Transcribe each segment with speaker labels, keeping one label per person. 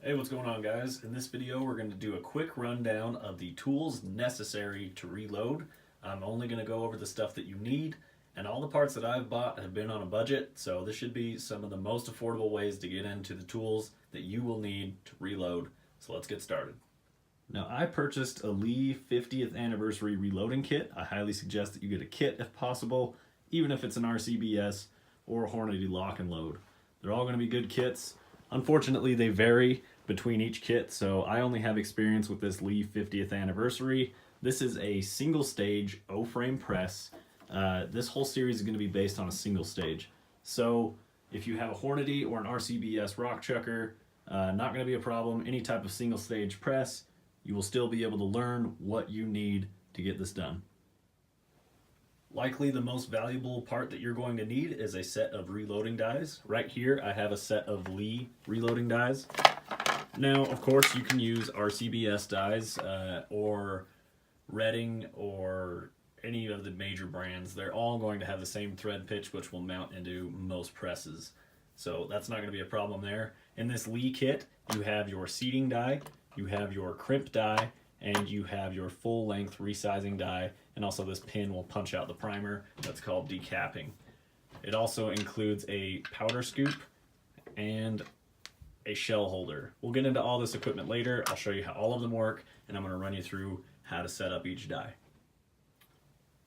Speaker 1: Hey, what's going on, guys? In this video we're going to do a quick rundown of the tools necessary to reload. I'm only going to go over the stuff that you need, and all the parts that I've bought have been on a budget, so this should be some of the most affordable ways to get into the tools that you will need to reload. So let's get started. Now, I purchased a Lee 50th anniversary reloading kit. I highly suggest that you get a kit if possible, even if it's an RCBS or a Hornady lock and load. They're all going to be good kits. Unfortunately, they vary between each kit, so I only have experience with this Lee 50th anniversary. This is a single stage O-frame press. This whole series is going to be based on a single stage. So if you have a Hornady or an RCBS rock chucker, not going to be a problem. Any type of single stage press, you will still be able to learn what you need to get this done. Likely the most valuable part that you're going to need is a set of reloading dies. Right here I have a set of Lee reloading dies. Now, of course, you can use RCBS dies or Redding or any of the major brands. They're all going to have the same thread pitch, which will mount into most presses. So that's not going to be a problem there. In this Lee kit, you have your seating die, you have your crimp die, and you have your full-length resizing die, and also this pin will punch out the primer. That's called decapping. It also includes a powder scoop and a shell holder. We'll get into all this equipment later. I'll show you how all of them work, and I'm going to run you through how to set up each die.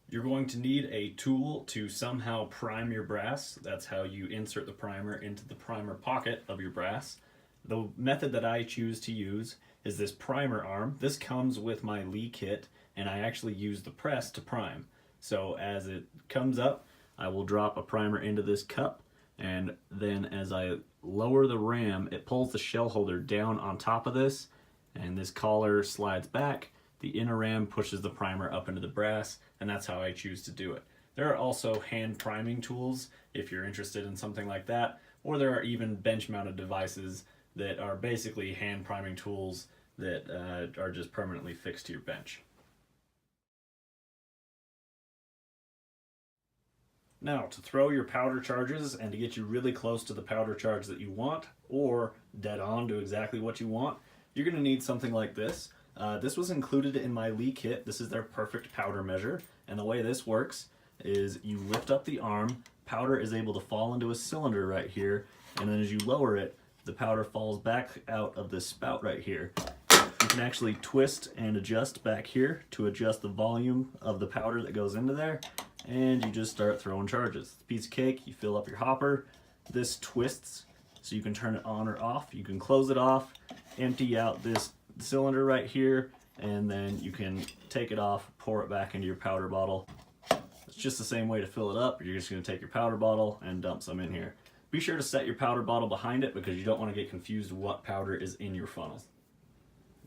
Speaker 1: You're going to need a tool to somehow prime your brass. That's how you insert the primer into the primer pocket of your brass. The method that I choose to use is this primer arm. This comes with my Lee kit, and I actually use the press to prime. So as it comes up, I will drop a primer into this cup, and then as I lower the ram, it pulls the shell holder down on top of this, and this collar slides back. The inner ram pushes the primer up into the brass, and that's how I choose to do it. There are also hand priming tools if you're interested in something like that, or there are even bench-mounted devices that are basically hand priming tools that are just permanently fixed to your bench. Now, to throw your powder charges and to get you really close to the powder charge that you want, or dead on to exactly what you want, you're going to need something like this. This was included in my Lee kit. This is their perfect powder measure, and the way this works is you lift up the arm, powder is able to fall into a cylinder right here, and then as you lower it, the powder falls back out of this spout right here. You can actually twist and adjust back here to adjust the volume of the powder that goes into there, and you just start throwing charges. It's a piece of cake. You fill up your hopper. This twists so you can turn it on or off. You can close it off, empty out this cylinder right here, and then you can take it off, pour it back into your powder bottle. It's just the same way to fill it up. You're just going to take your powder bottle and dump some in here. Be sure to set your powder bottle behind it because you don't want to get confused what powder is in your funnel.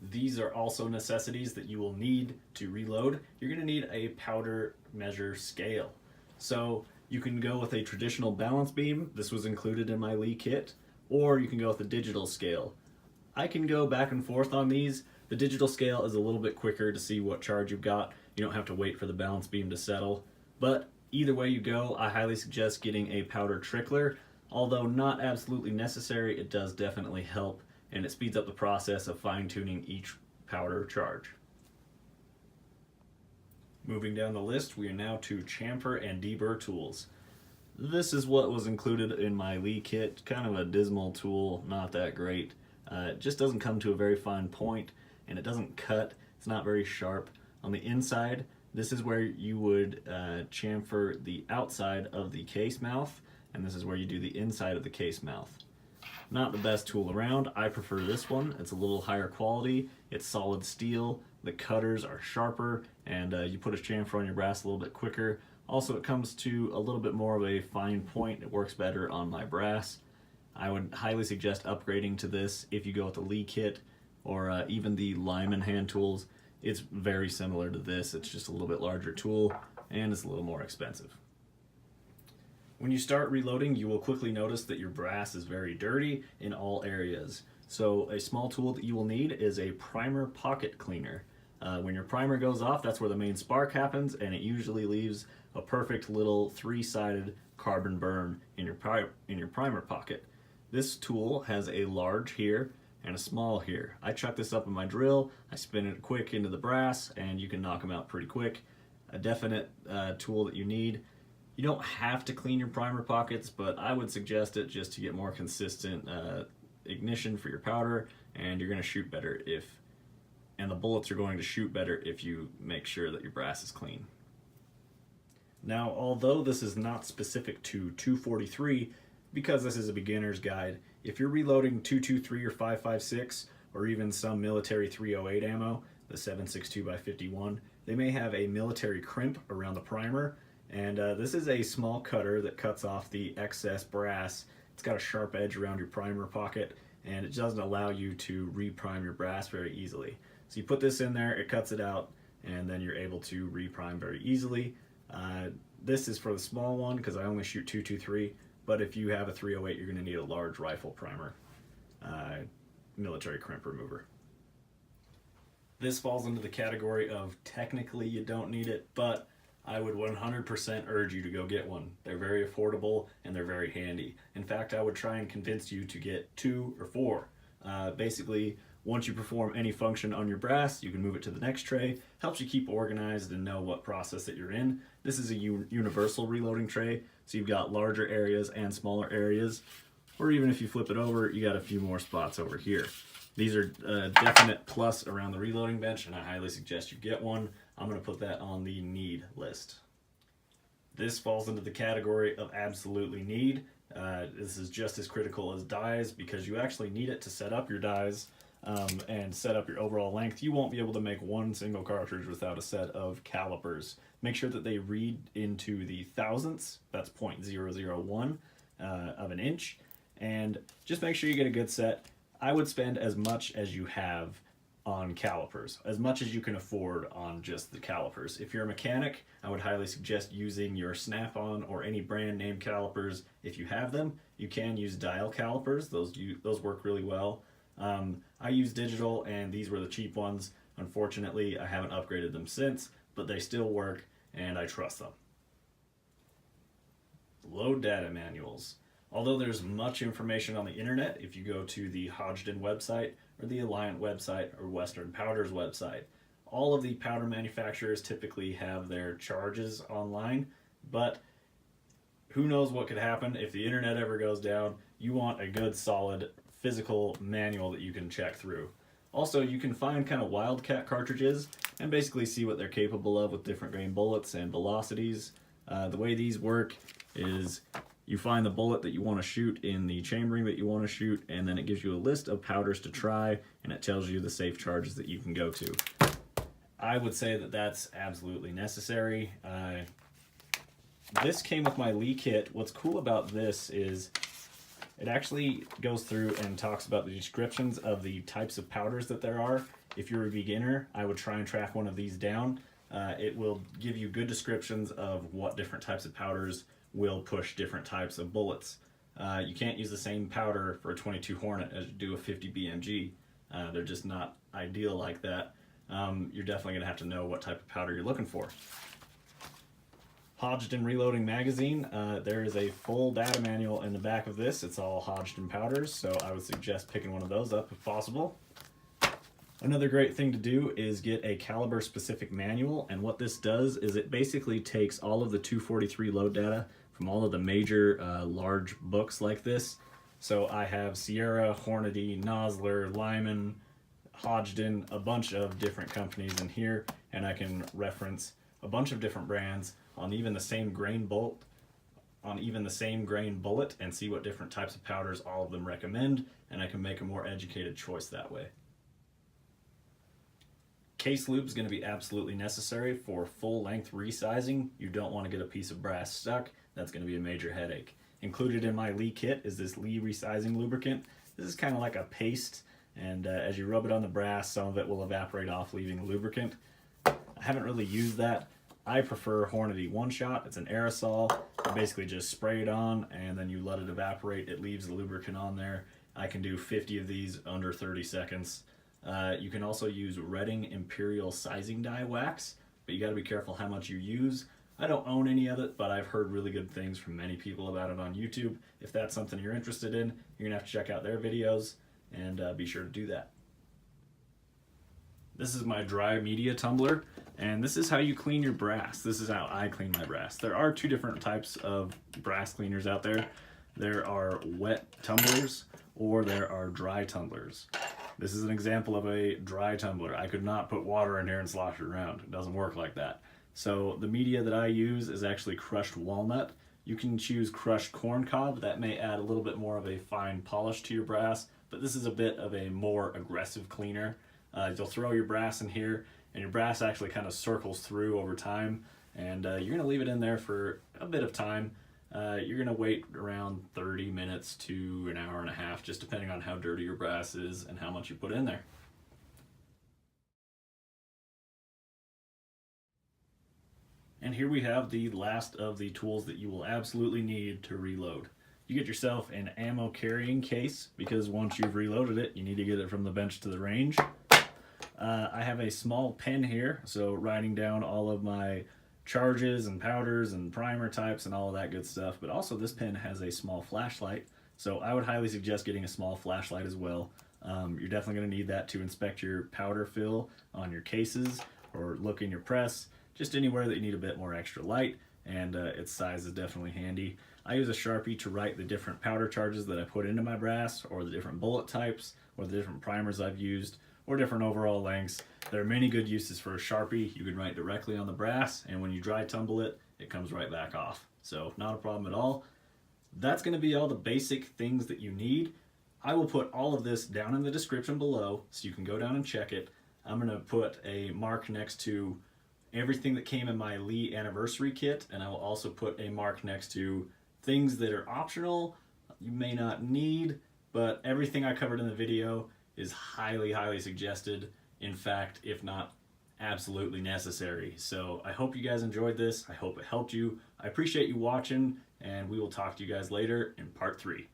Speaker 1: These are also necessities that you will need to reload. You're going to need a powder measure scale. So you can go with a traditional balance beam. This was included in my Lee kit. Or you can go with a digital scale. I can go back and forth on these. The digital scale is a little bit quicker to see what charge you've got. You don't have to wait for the balance beam to settle. But either way you go, I highly suggest getting a powder trickler. Although not absolutely necessary, it does definitely help, and it speeds up the process of fine-tuning each powder charge. Moving down the list, we are now to chamfer and de-burr tools. This is what was included in my Lee kit. Kind of a dismal tool, not that great. It just doesn't come to a very fine point, and it doesn't cut. It's not very sharp. On the inside, this is where you would chamfer the outside of the case mouth, and this is where you do the inside of the case mouth. Not the best tool around. I prefer this one. It's a little higher quality. It's solid steel. The cutters are sharper, and you put a chamfer on your brass a little bit quicker. Also, it comes to a little bit more of a fine point. It works better on my brass. I would highly suggest upgrading to this if you go with the Lee kit or even the Lyman hand tools. It's very similar to this. It's just a little bit larger tool, and it's a little more expensive. When you start reloading, you will quickly notice that your brass is very dirty in all areas. So a small tool that you will need is a primer pocket cleaner. When your primer goes off, that's where the main spark happens, and it usually leaves a perfect little three-sided carbon burn in your primer pocket. This tool has a large here and a small here. I chuck this up in my drill, I spin it quick into the brass, and you can knock them out pretty quick. A definite tool that you need. You don't have to clean your primer pockets, but I would suggest it just to get more consistent ignition for your powder, and you're going to shoot better and the bullets are going to shoot better if you make sure that your brass is clean. Now, although this is not specific to 243, because this is a beginner's guide, if you're reloading 223 or 556, or even some military 308 ammo, the 7.62x51, they may have a military crimp around the primer, and this is a small cutter that cuts off the excess brass. It's got a sharp edge around your primer pocket, and it doesn't allow you to reprime your brass very easily. So you put this in there, it cuts it out, and then you're able to reprime very easily. This is for the small one because I only shoot 223, but if you have a 308, you're going to need a large rifle primer, military crimp remover. This falls into the category of technically you don't need it, but I would 100% urge you to go get one. They're very affordable and they're very handy. In fact, I would try and convince you to get 2 or 4. Basically, once you perform any function on your brass, you can move it to the next tray. Helps you keep organized and know what process that you're in. This is a universal reloading tray, so you've got larger areas and smaller areas. Or even if you flip it over, you got a few more spots over here. These are a definite plus around the reloading bench, and I highly suggest you get one. I'm going to put that on the need list. This falls into the category of absolutely need. This is just as critical as dies because you actually need it to set up your dies and set up your overall length. You won't be able to make one single cartridge without a set of calipers. Make sure that they read into the thousandths, that's 0.001 of an inch, and just make sure you get a good set. I would spend as much as you have on calipers, as much as you can afford on just the calipers. If you're a mechanic, I would highly suggest using your Snap-on or any brand name calipers. If you have them, you can use dial calipers. Those work really well. I use digital, and these were the cheap ones. Unfortunately, I haven't upgraded them since, but they still work, and I trust them. Load data manuals. Although there's much information on the internet, if you go to the Hodgdon website, or the Alliant website, or Western Powder's website, all of the powder manufacturers typically have their charges online, but who knows what could happen if the internet ever goes down. You want a good, solid, physical manual that you can check through. Also, you can find kind of wildcat cartridges and basically see what they're capable of with different grain bullets and velocities. The way these work is you find the bullet that you want to shoot in the chambering that you want to shoot, and then it gives you a list of powders to try, and it tells you the safe charges that you can go to. I would say that that's absolutely necessary. This came with my Lee kit. What's cool about this is it actually goes through and talks about the descriptions of the types of powders that there are. If you're a beginner, I would try and track one of these down. It will give you good descriptions of what different types of powders will push different types of bullets. You can't use the same powder for a 22 Hornet as you do a 50 BMG. They're just not ideal like that. You're definitely going to have to know what type of powder you're looking for. Hodgdon Reloading Magazine. There is a full data manual in the back of this. It's all Hodgdon powders, so I would suggest picking one of those up if possible. Another great thing to do is get a caliber specific manual, and what this does is it basically takes all of the 243 load data from all of the major large books like this. So I have Sierra, Hornady, Nosler, Lyman, Hodgdon, a bunch of different companies in here, and I can reference a bunch of different brands on even the same grain bullet and see what different types of powders all of them recommend, and I can make a more educated choice that way. Case lube is going to be absolutely necessary for full-length resizing. You don't want to get a piece of brass stuck. That's going to be a major headache. Included in my Lee kit is this Lee resizing lubricant. This is kind of like a paste, and as you rub it on the brass, some of it will evaporate off, leaving the lubricant. I haven't really used that. I prefer Hornady One Shot. It's an aerosol. You basically just spray it on, and then you let it evaporate. It leaves the lubricant on there. I can do 50 of these under 30 seconds. You can also use Redding Imperial Sizing Dye Wax, but you got to be careful how much you use. I don't own any of it, but I've heard really good things from many people about it on YouTube. If that's something you're interested in, you're going to have to check out their videos. and be sure to do that. This is my dry media tumbler, and this is how you clean your brass. This is how I clean my brass. There are two different types of brass cleaners out there. There are wet tumblers or there are dry tumblers. This is an example of a dry tumbler. I could not put water in here and slosh it around. It doesn't work like that. So the media that I use is actually crushed walnut. You can choose crushed corn cob. That may add a little bit more of a fine polish to your brass, but this is a bit of a more aggressive cleaner. You'll throw your brass in here, and your brass actually kind of circles through over time, and you're going to leave it in there for a bit of time. You're going to wait around 30 minutes to an hour and a half, just depending on how dirty your brass is and how much you put in there. And here we have the last of the tools that you will absolutely need to reload. You get yourself an ammo carrying case, because once you've reloaded it, you need to get it from the bench to the range. I have a small pen here, so writing down all of my charges and powders and primer types and all of that good stuff, but also this pen has a small flashlight, so I would highly suggest getting a small flashlight as well. You're definitely going to need that to inspect your powder fill on your cases or look in your press, just anywhere that you need a bit more extra light, and its size is definitely handy. I use a Sharpie to write the different powder charges that I put into my brass, or the different bullet types, or the different primers I've used, or different overall lengths. There are many good uses for a Sharpie. You can write directly on the brass, and when you dry tumble it, it comes right back off. So not a problem at all. That's going to be all the basic things that you need. I will put all of this down in the description below so you can go down and check it. I'm going to put a mark next to everything that came in my Lee anniversary kit, and I will also put a mark next to things that are optional, you may not need, but everything I covered in the video is highly suggested. In fact, if not absolutely necessary. So I hope you guys enjoyed this. I hope it helped you. I appreciate you watching, and we will talk to you guys later in part 3.